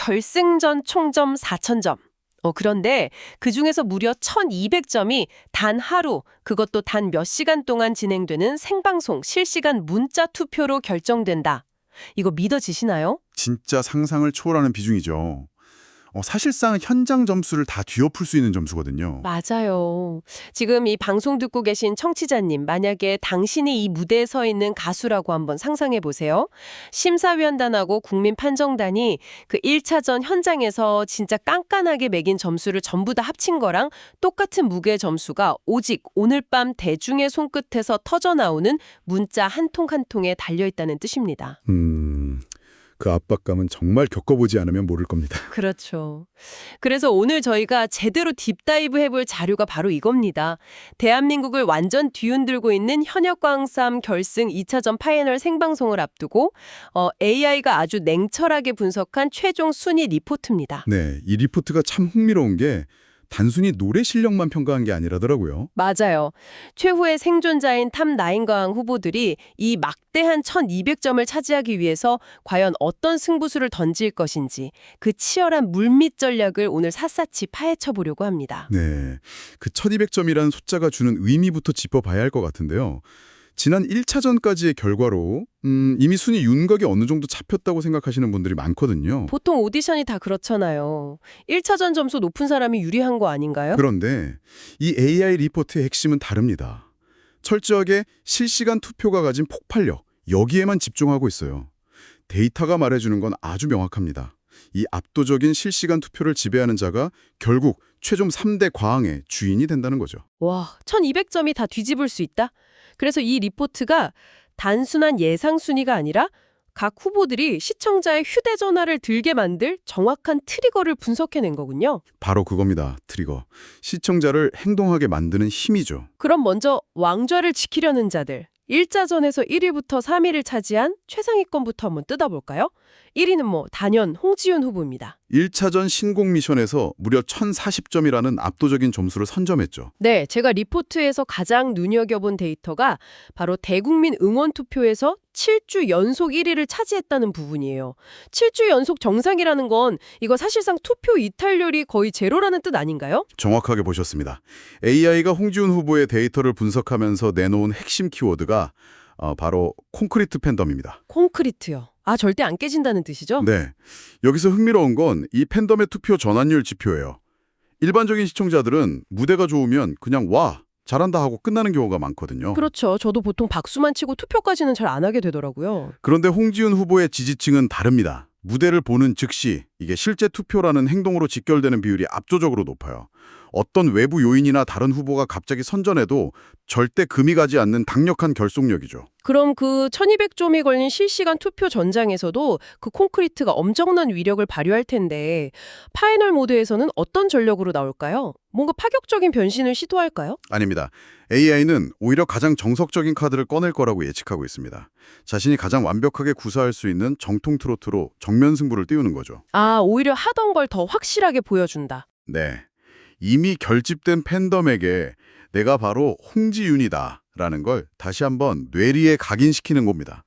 결승전 총점 4,000점. 그런데 그중에서 무려 1,200점이 단 하루, 그것도 단 몇 시간 동안 진행되는 생방송 실시간 문자 투표로 결정된다. 이거 믿어지시나요? 진짜 상상을 초월하는 비중이죠. 사실상 현장 점수를 다 뒤엎을 수 있는 점수거든요. 맞아요. 지금 이 방송 듣고 계신 청취자님, 만약에 당신이 이 무대에 서 있는 가수라고 한번 상상해 보세요. 심사위원단하고 국민판정단이 그 1차전 현장에서 진짜 깐깐하게 매긴 점수를 전부 다 합친 거랑 똑같은 무게 점수가 오직 오늘 밤 대중의 손끝에서 터져나오는 문자 한 통 한 통에 달려있다는 뜻입니다. 그 압박감은 정말 겪어보지 않으면 모를 겁니다. 그렇죠. 그래서 오늘 저희가 제대로 딥다이브 해볼 자료가 바로 이겁니다. 대한민국을 완전 뒤흔들고 있는 현역광삼 결승 2차전 파이널 생방송을 앞두고 AI가 아주 냉철하게 분석한 최종 순위 리포트입니다. 네, 이 리포트가 참 흥미로운 게 단순히 노래 실력만 평가한 게 아니라더라고요. 맞아요. 최후의 생존자인 탑9강 후보들이 이 막대한 1,200점을 차지하기 위해서 과연 어떤 승부수를 던질 것인지 그 치열한 물밑 전략을 오늘 샅샅이 파헤쳐 보려고 합니다. 네, 그 1200점이라는 숫자가 주는 의미부터 짚어봐야 할 것 같은데요. 지난 1차전까지의 결과로 이미 순위 윤곽이 어느 정도 잡혔다고 생각하시는 분들이 많거든요. 보통 오디션이 다 그렇잖아요. 1차전 점수 높은 사람이 유리한 거 아닌가요? 그런데 이 AI 리포트의 핵심은 다릅니다. 철저하게 실시간 투표가 가진 폭발력, 여기에만 집중하고 있어요. 데이터가 말해주는 건 아주 명확합니다. 이 압도적인 실시간 투표를 지배하는 자가 결국 최종 3대 과항의 주인이 된다는 거죠. 와, 1,200점이 다 뒤집을 수 있다? 그래서 이 리포트가 단순한 예상 순위가 아니라 각 후보들이 시청자의 휴대전화를 들게 만들 정확한 트리거를 분석해낸 거군요. 바로 그겁니다. 트리거. 시청자를 행동하게 만드는 힘이죠. 그럼 먼저 왕좌를 지키려는 자들, 1자전에서 1위부터 3위를 차지한 최상위권부터 한번 뜯어볼까요? 1위는 단연 홍지윤 후보입니다. 1차전 신곡 미션에서 무려 1,040점이라는 압도적인 점수를 선점했죠. 네, 제가 리포트에서 가장 눈여겨본 데이터가 바로 대국민 응원 투표에서 7주 연속 1위를 차지했다는 부분이에요. 7주 연속 정상이라는 건 이거 사실상 투표 이탈률이 거의 제로라는 뜻 아닌가요? 정확하게 보셨습니다. AI가 홍지훈 후보의 데이터를 분석하면서 내놓은 핵심 키워드가 바로 콘크리트 팬덤입니다. 콘크리트요. 아, 절대 안 깨진다는 뜻이죠? 네. 여기서 흥미로운 건 이 팬덤의 투표 전환율 지표예요. 일반적인 시청자들은 무대가 좋으면 그냥 와, 잘한다 하고 끝나는 경우가 많거든요. 그렇죠. 저도 보통 박수만 치고 투표까지는 잘 안 하게 되더라고요. 그런데 홍지훈 후보의 지지층은 다릅니다. 무대를 보는 즉시 이게 실제 투표라는 행동으로 직결되는 비율이 압도적으로 높아요. 어떤 외부 요인이나 다른 후보가 갑자기 선전해도 절대 금이 가지 않는 강력한 결속력이죠. 그럼 그 1,200점이 걸린 실시간 투표 전장에서도 그 콘크리트가 엄청난 위력을 발휘할 텐데 파이널 모드에서는 어떤 전력으로 나올까요? 뭔가 파격적인 변신을 시도할까요? 아닙니다. AI는 오히려 가장 정석적인 카드를 꺼낼 거라고 예측하고 있습니다. 자신이 가장 완벽하게 구사할 수 있는 정통 트로트로 정면 승부를 띄우는 거죠. 아, 오히려 하던 걸 더 확실하게 보여준다. 네. 이미 결집된 팬덤에게 내가 바로 홍지윤이다 라는 걸 다시 한번 뇌리에 각인시키는 겁니다.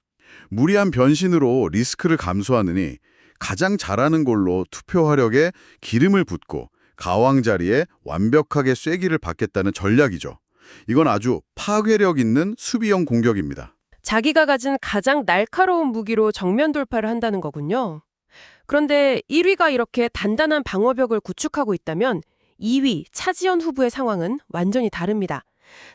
무리한 변신으로 리스크를 감수하느니 가장 잘하는 걸로 투표 화력에 기름을 붓고 가왕자리에 완벽하게 쐐기를 받겠다는 전략이죠. 이건 아주 파괴력 있는 수비형 공격입니다. 자기가 가진 가장 날카로운 무기로 정면 돌파를 한다는 거군요. 그런데 1위가 이렇게 단단한 방어벽을 구축하고 있다면 2위 차지연 후보의 상황은 완전히 다릅니다.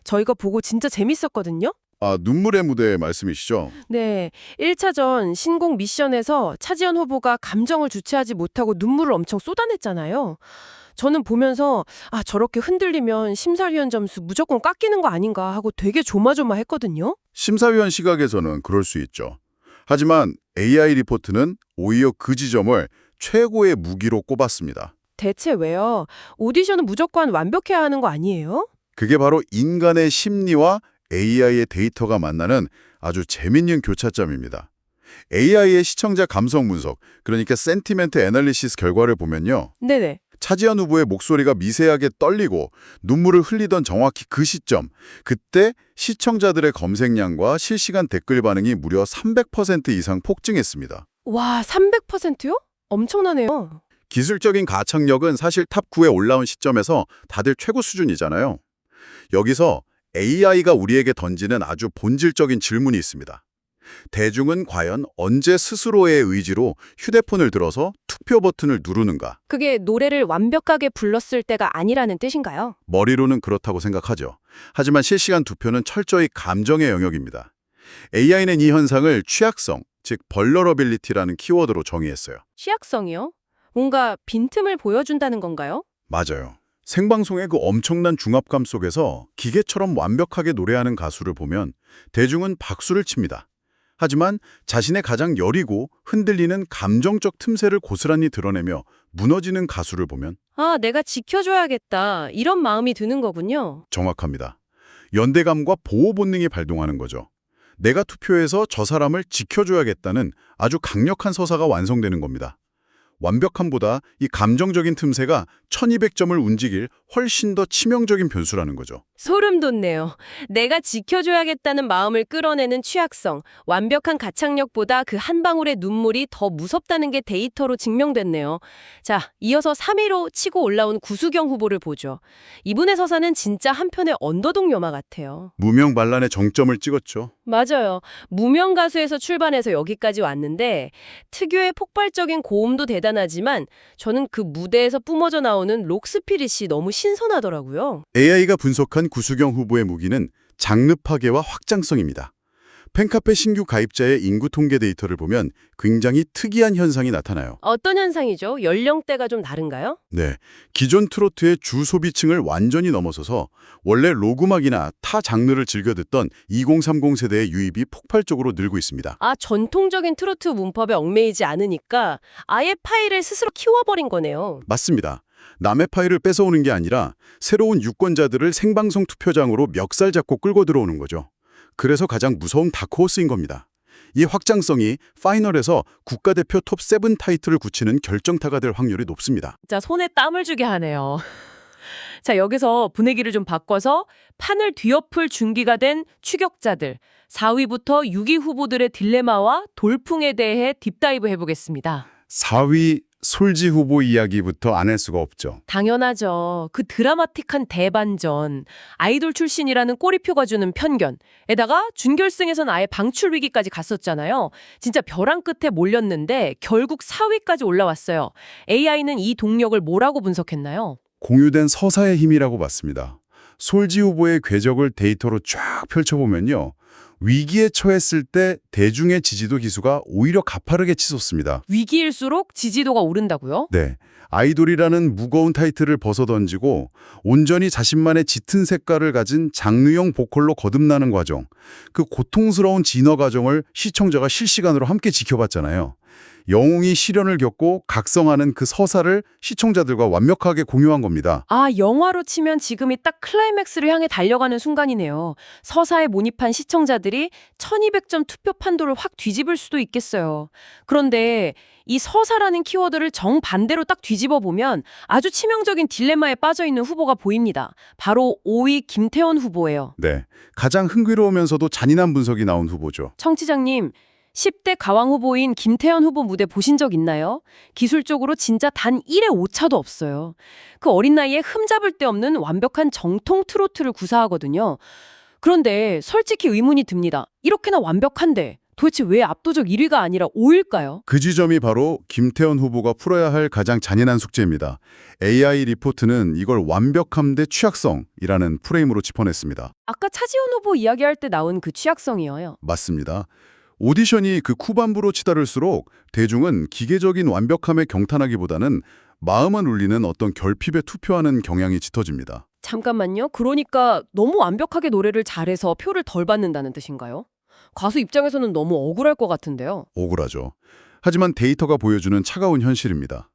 저 이거 보고 진짜 재밌었거든요. 아, 눈물의 무대 말씀이시죠? 네, 1차전 신곡 미션에서 차지연 후보가 감정을 주체하지 못하고 눈물을 엄청 쏟아냈잖아요. 저는 보면서 저렇게 흔들리면 심사위원 점수 무조건 깎이는 거 아닌가 하고 되게 조마조마했거든요. 심사위원 시각에서는 그럴 수 있죠. 하지만 AI 리포트는 오히려 그 지점을 최고의 무기로 꼽았습니다. 대체 왜요? 오디션은 무조건 완벽해야 하는 거 아니에요? 그게 바로 인간의 심리와 AI의 데이터가 만나는 아주 재밌는 교차점입니다. AI의 시청자 감성 분석, 그러니까 센티멘트 애널리시스 결과를 보면요. 네네. 차지연 후보의 목소리가 미세하게 떨리고 눈물을 흘리던 정확히 그 시점, 그때 시청자들의 검색량과 실시간 댓글 반응이 무려 300% 이상 폭증했습니다. 와, 300%요? 엄청나네요. 기술적인 가창력은 사실 탑 9에 올라온 시점에서 다들 최고 수준이잖아요. 여기서 AI가 우리에게 던지는 아주 본질적인 질문이 있습니다. 대중은 과연 언제 스스로의 의지로 휴대폰을 들어서 투표 버튼을 누르는가? 그게 노래를 완벽하게 불렀을 때가 아니라는 뜻인가요? 머리로는 그렇다고 생각하죠. 하지만 실시간 투표는 철저히 감정의 영역입니다. AI는 이 현상을 취약성, 즉 vulnerability라는 키워드로 정의했어요. 취약성이요? 뭔가 빈틈을 보여준다는 건가요? 맞아요. 생방송의 그 엄청난 중압감 속에서 기계처럼 완벽하게 노래하는 가수를 보면 대중은 박수를 칩니다. 하지만 자신의 가장 여리고 흔들리는 감정적 틈새를 고스란히 드러내며 무너지는 가수를 보면 아, 내가 지켜줘야겠다. 이런 마음이 드는 거군요. 정확합니다. 연대감과 보호 본능이 발동하는 거죠. 내가 투표해서 저 사람을 지켜줘야겠다는 아주 강력한 서사가 완성되는 겁니다. 완벽함보다 이 감정적인 틈새가 1200점을 움직일 훨씬 더 치명적인 변수라는 거죠. 소름 돋네요. 내가 지켜줘야겠다는 마음을 끌어내는 취약성, 완벽한 가창력보다 그 한 방울의 눈물이 더 무섭다는 게 데이터로 증명됐네요. 자, 이어서 3위로 치고 올라온 구수경 후보를 보죠. 이분의 서사는 진짜 한편의 언더독 영화 같아요. 무명반란의 정점을 찍었죠. 맞아요. 무명 가수에서 출발해서 여기까지 왔는데 특유의 폭발적인 고음도 대단하지만 저는 그 무대에서 뿜어져 나오는 록스피릿이 너무 신선하더라고요. AI가 분석한 구수경 후보의 무기는 장르 파괴와 확장성입니다. 팬카페 신규 가입자의 인구 통계 데이터를 보면 굉장히 특이한 현상이 나타나요. 어떤 현상이죠? 연령대가 좀 다른가요? 네, 기존 트로트의 주 소비층을 완전히 넘어서서 원래 록음악이나 타 장르를 즐겨 듣던 2030 세대의 유입이 폭발적으로 늘고 있습니다. 아, 전통적인 트로트 문법에 얽매이지 않으니까 아예 파일을 스스로 키워버린 거네요. 맞습니다. 남의 파일을 뺏어오는 게 아니라 새로운 유권자들을 생방송 투표장으로 멱살 잡고 끌고 들어오는 거죠. 그래서 가장 무서운 다크호스인 겁니다. 이 확장성이 파이널에서 국가대표 톱7 타이틀을 굳히는 결정타가 될 확률이 높습니다. 진짜 손에 땀을 주게 하네요. 자, 여기서 분위기를 좀 바꿔서 판을 뒤엎을 준비가 된 추격자들, 4위부터 6위 후보들의 딜레마와 돌풍에 대해 딥다이브 해보겠습니다. 4위 솔지 후보 이야기부터 안 할 수가 없죠. 당연하죠. 그 드라마틱한 대반전, 아이돌 출신이라는 꼬리표가 주는 편견에다가 준결승에선 아예 방출 위기까지 갔었잖아요. 진짜 벼랑 끝에 몰렸는데 결국 4위까지 올라왔어요. AI는 이 동력을 뭐라고 분석했나요? 공유된 서사의 힘이라고 봤습니다. 솔지 후보의 궤적을 데이터로 쫙 펼쳐보면요. 위기에 처했을 때 대중의 지지도 기수가 오히려 가파르게 치솟습니다. 위기일수록 지지도가 오른다고요? 네, 아이돌이라는 무거운 타이틀을 벗어던지고 온전히 자신만의 짙은 색깔을 가진 장르형 보컬로 거듭나는 과정, 그 고통스러운 진화 과정을 시청자가 실시간으로 함께 지켜봤잖아요. 영웅이 시련을 겪고 각성하는 그 서사를 시청자들과 완벽하게 공유한 겁니다. 아, 영화로 치면 지금이 딱 클라이맥스를 향해 달려가는 순간이네요. 서사에 몰입한 시청자들이 1200점 투표 판도를 확 뒤집을 수도 있겠어요. 그런데 이 서사라는 키워드를 정반대로 딱 뒤집어 보면 아주 치명적인 딜레마에 빠져 있는 후보가 보입니다. 바로 5위 김태원 후보예요. 네, 가장 흥미로우면서도 잔인한 분석이 나온 후보죠. 청취자님, 10대 가왕 후보인 김태현 후보 무대 보신 적 있나요? 기술적으로 진짜 단 1의 오차도 없어요. 그 어린 나이에 흠잡을 데 없는 완벽한 정통 트로트를 구사하거든요. 그런데 솔직히 의문이 듭니다. 이렇게나 완벽한데 도대체 왜 압도적 1위가 아니라 5위일까요? 그 지점이 바로 김태원 후보가 풀어야 할 가장 잔인한 숙제입니다. AI 리포트는 이걸 완벽함 대 취약성이라는 프레임으로 짚어냈습니다. 아까 차지원 후보 이야기할 때 나온 그 취약성이에요. 맞습니다. 오디션이 그 후반부로 치달을수록 대중은 기계적인 완벽함에 경탄하기보다는 마음만 울리는 어떤 결핍에 투표하는 경향이 짙어집니다. 잠깐만요. 그러니까 너무 완벽하게 노래를 잘해서 표를 덜 받는다는 뜻인가요? 가수 입장에서는 너무 억울할 것 같은데요. 억울하죠. 하지만 데이터가 보여주는 차가운 현실입니다.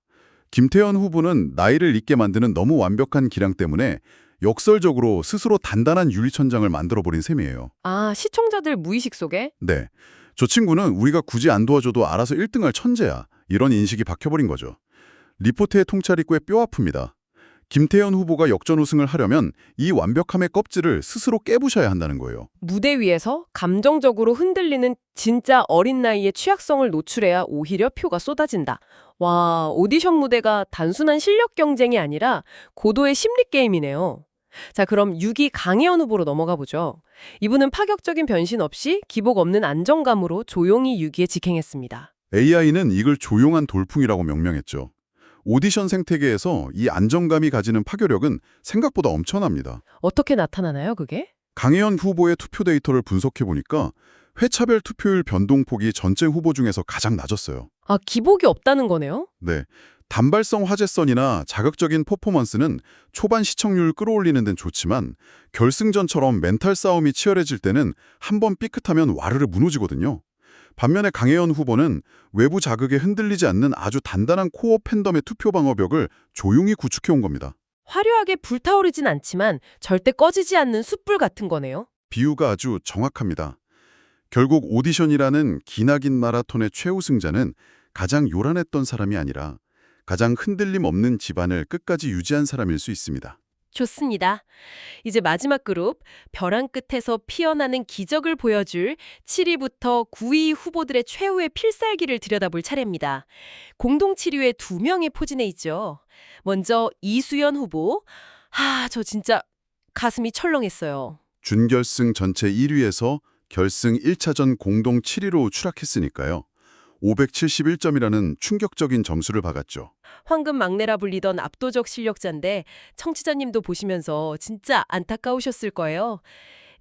김태현 후보는 나이를 잊게 만드는 너무 완벽한 기량 때문에 역설적으로 스스로 단단한 유리천장을 만들어버린 셈이에요. 아, 시청자들 무의식 속에? 네. 저 친구는 우리가 굳이 안 도와줘도 알아서 1등할 천재야. 이런 인식이 박혀버린 거죠. 리포트의 통찰이 꽤 뼈아픕니다. 김태현 후보가 역전 우승을 하려면 이 완벽함의 껍질을 스스로 깨부셔야 한다는 거예요. 무대 위에서 감정적으로 흔들리는 진짜 어린 나이의 취약성을 노출해야 오히려 표가 쏟아진다. 와, 오디션 무대가 단순한 실력 경쟁이 아니라 고도의 심리 게임이네요. 자, 그럼 6위 강혜원 후보로 넘어가 보죠. 이분은 파격적인 변신 없이 기복 없는 안정감으로 조용히 6위에 직행했습니다. AI는 이걸 조용한 돌풍이라고 명명했죠. 오디션 생태계에서 이 안정감이 가지는 파괴력은 생각보다 엄청납니다. 어떻게 나타나나요, 그게? 강혜연 후보의 투표 데이터를 분석해보니까 회차별 투표율 변동폭이 전체 후보 중에서 가장 낮았어요. 아, 기복이 없다는 거네요? 네, 단발성 화제성이나 자극적인 퍼포먼스는 초반 시청률 끌어올리는 데는 좋지만 결승전처럼 멘탈 싸움이 치열해질 때는 한번 삐끗하면 와르르 무너지거든요. 반면에 강혜연 후보는 외부 자극에 흔들리지 않는 아주 단단한 코어 팬덤의 투표 방어벽을 조용히 구축해온 겁니다. 화려하게 불타오르진 않지만 절대 꺼지지 않는 숯불 같은 거네요. 비유가 아주 정확합니다. 결국 오디션이라는 기나긴 마라톤의 최우승자는 가장 요란했던 사람이 아니라 가장 흔들림 없는 집안을 끝까지 유지한 사람일 수 있습니다. 좋습니다. 이제 마지막 그룹, 벼랑 끝에서 피어나는 기적을 보여줄 7위부터 9위 후보들의 최후의 필살기를 들여다볼 차례입니다. 공동 7위에 2명이 포진해 있죠. 먼저 이수연 후보. 저 진짜 가슴이 철렁했어요. 준결승 전체 1위에서 결승 1차전 공동 7위로 추락했으니까요. 571점이라는 충격적인 점수를 박았죠. 황금 막내라 불리던 압도적 실력자인데 청취자님도 보시면서 진짜 안타까우셨을 거예요.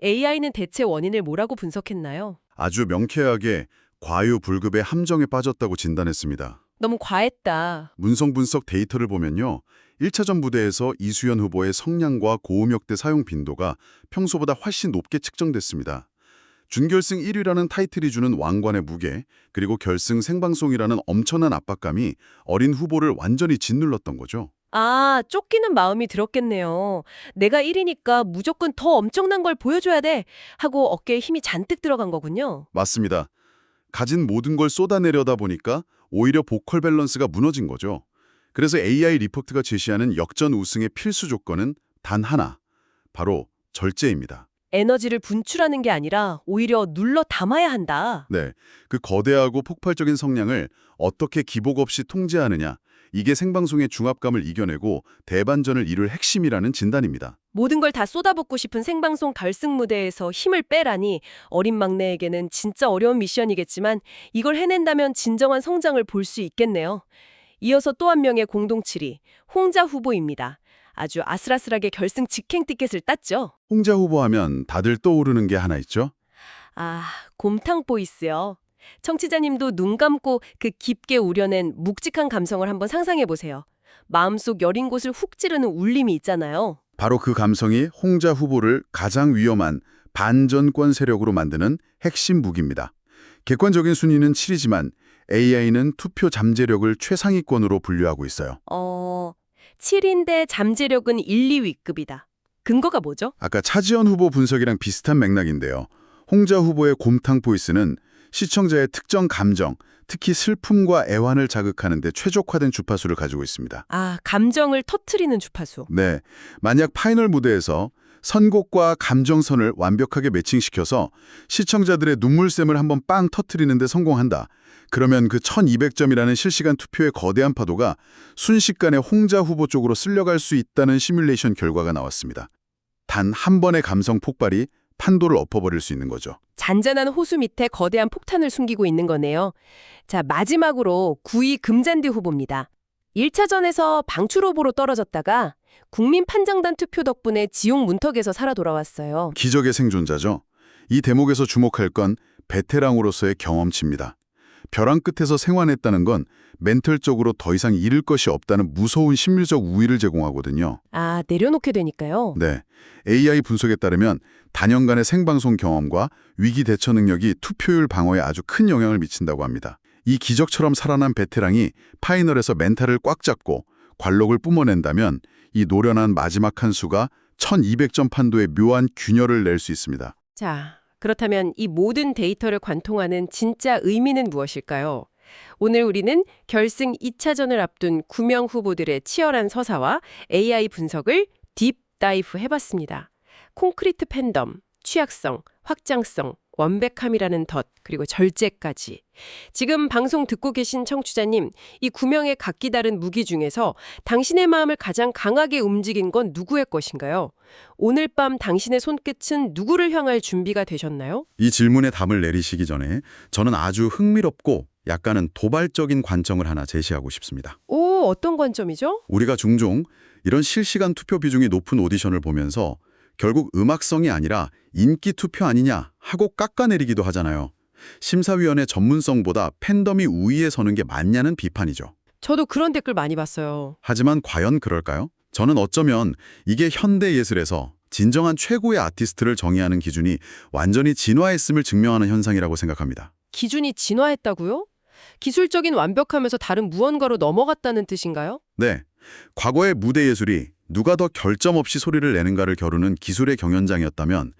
AI는 대체 원인을 뭐라고 분석했나요? 아주 명쾌하게 과유불급의 함정에 빠졌다고 진단했습니다. 너무 과했다. 문성 분석 데이터를 보면요. 1차전 무대에서 이수연 후보의 성량과 고음역대 사용 빈도가 평소보다 훨씬 높게 측정됐습니다. 준결승 1위라는 타이틀이 주는 왕관의 무게, 그리고 결승 생방송이라는 엄청난 압박감이 어린 후보를 완전히 짓눌렀던 거죠. 쫓기는 마음이 들었겠네요. 내가 1위니까 무조건 더 엄청난 걸 보여줘야 돼 하고 어깨에 힘이 잔뜩 들어간 거군요. 맞습니다. 가진 모든 걸 쏟아내려다 보니까 오히려 보컬 밸런스가 무너진 거죠. 그래서 AI 리포트가 제시하는 역전 우승의 필수 조건은 단 하나, 바로 절제입니다. 에너지를 분출하는 게 아니라 오히려 눌러 담아야 한다. 네, 그 거대하고 폭발적인 성량을 어떻게 기복 없이 통제하느냐, 이게 생방송의 중압감을 이겨내고 대반전을 이룰 핵심이라는 진단입니다. 모든 걸 다 쏟아붓고 싶은 생방송 결승 무대에서 힘을 빼라니 어린 막내에게는 진짜 어려운 미션이겠지만 이걸 해낸다면 진정한 성장을 볼 수 있겠네요. 이어서 또 한 명의 공동 7위, 홍자 후보입니다. 아주 아슬아슬하게 결승 직행 티켓을 땄죠. 홍자 후보 하면 다들 떠오르는 게 하나 있죠? 곰탕 보이스요. 청취자님도 눈 감고 그 깊게 우려낸 묵직한 감성을 한번 상상해 보세요. 마음속 여린 곳을 훅 찌르는 울림이 있잖아요. 바로 그 감성이 홍자 후보를 가장 위험한 반전권 세력으로 만드는 핵심 무기입니다. 객관적인 순위는 7위지만 AI는 투표 잠재력을 최상위권으로 분류하고 있어요. 7인데 잠재력은 1, 2위급이다. 근거가 뭐죠? 아까 차지연 후보 분석이랑 비슷한 맥락인데요. 홍자 후보의 곰탕 보이스는 시청자의 특정 감정, 특히 슬픔과 애환을 자극하는 데 최적화된 주파수를 가지고 있습니다. 감정을 터트리는 주파수. 네, 만약 파이널 무대에서 선곡과 감정선을 완벽하게 매칭시켜서 시청자들의 눈물샘을 한번 빵 터트리는 데 성공한다. 그러면 그 1200점이라는 실시간 투표의 거대한 파도가 순식간에 홍자 후보 쪽으로 쓸려갈 수 있다는 시뮬레이션 결과가 나왔습니다. 단 한 번의 감성 폭발이 판도를 엎어버릴 수 있는 거죠. 잔잔한 호수 밑에 거대한 폭탄을 숨기고 있는 거네요. 자, 마지막으로 9위 금잔디 후보입니다. 1차전에서 방출 후보로 떨어졌다가 국민 판정단 투표 덕분에 지옥 문턱에서 살아 돌아왔어요. 기적의 생존자죠. 이 대목에서 주목할 건 베테랑으로서의 경험치입니다. 벼랑 끝에서 생환했다는 건 멘탈적으로 더 이상 잃을 것이 없다는 무서운 심리적 우위를 제공하거든요. 내려놓게 되니까요. 네, AI 분석에 따르면 단연간의 생방송 경험과 위기 대처 능력이 투표율 방어에 아주 큰 영향을 미친다고 합니다. 이 기적처럼 살아난 베테랑이 파이널에서 멘탈을 꽉 잡고 관록을 뿜어낸다면 이 노련한 마지막 한 수가 1200점 판도의 묘한 균열을 낼 수 있습니다. 자, 그렇다면 이 모든 데이터를 관통하는 진짜 의미는 무엇일까요? 오늘 우리는 결승 2차전을 앞둔 9명 후보들의 치열한 서사와 AI 분석을 딥다이브 해봤습니다. 콘크리트 팬덤, 취약성, 확장성, 완벽함이라는 덫, 그리고 절제까지. 지금 방송 듣고 계신 청취자님, 이 9명의 각기 다른 무기 중에서 당신의 마음을 가장 강하게 움직인 건 누구의 것인가요? 오늘 밤 당신의 손끝은 누구를 향할 준비가 되셨나요? 이 질문에 답을 내리시기 전에 저는 아주 흥미롭고 약간은 도발적인 관점을 하나 제시하고 싶습니다. 오, 어떤 관점이죠? 우리가 종종 이런 실시간 투표 비중이 높은 오디션을 보면서 결국 음악성이 아니라 인기 투표 아니냐 하고 깎아내리기도 하잖아요. 심사위원의 전문성보다 팬덤이 우위에 서는 게 맞냐는 비판이죠. 저도 그런 댓글 많이 봤어요. 하지만 과연 그럴까요? 저는 어쩌면 이게 현대 예술에서 진정한 최고의 아티스트를 정의하는 기준이 완전히 진화했음을 증명하는 현상이라고 생각합니다. 기준이 진화했다고요? 기술적인 완벽함에서 다른 무언가로 넘어갔다는 뜻인가요? 네, 과거의 무대 예술이 누가 더 결점 없이 소리를 내는가를 겨루는 기술의 경연장이었다면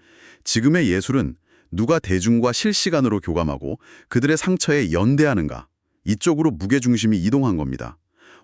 지금의 예술은 누가 대중과 실시간으로 교감하고 그들의 상처에 연대하는가, 이쪽으로 무게중심이 이동한 겁니다.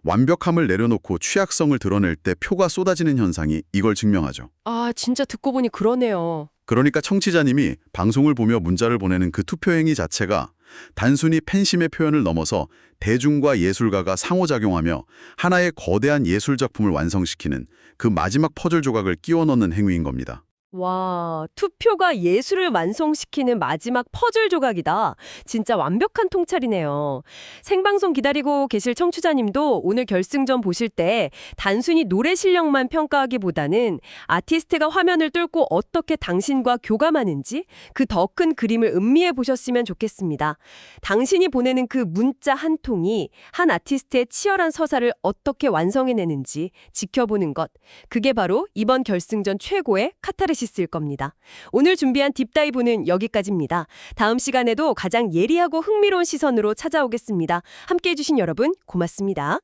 완벽함을 내려놓고 취약성을 드러낼 때 표가 쏟아지는 현상이 이걸 증명하죠. 아, 진짜 듣고 보니 그러네요. 그러니까 청취자님이 방송을 보며 문자를 보내는 그 투표 행위 자체가 단순히 팬심의 표현을 넘어서 대중과 예술가가 상호작용하며 하나의 거대한 예술작품을 완성시키는 그 마지막 퍼즐 조각을 끼워 넣는 행위인 겁니다. 와, 투표가 예술을 완성시키는 마지막 퍼즐 조각이다. 진짜 완벽한 통찰이네요. 생방송 기다리고 계실 청취자님도 오늘 결승전 보실 때 단순히 노래 실력만 평가하기보다는 아티스트가 화면을 뚫고 어떻게 당신과 교감하는지 그 더 큰 그림을 음미해 보셨으면 좋겠습니다. 당신이 보내는 그 문자 한 통이 한 아티스트의 치열한 서사를 어떻게 완성해내는지 지켜보는 것. 그게 바로 이번 결승전 최고의 카타르시스일 겁니다. 오늘 준비한 딥다이브는 여기까지입니다. 다음 시간에도 가장 예리하고 흥미로운 시선으로 찾아오겠습니다. 함께해 주신 여러분 고맙습니다.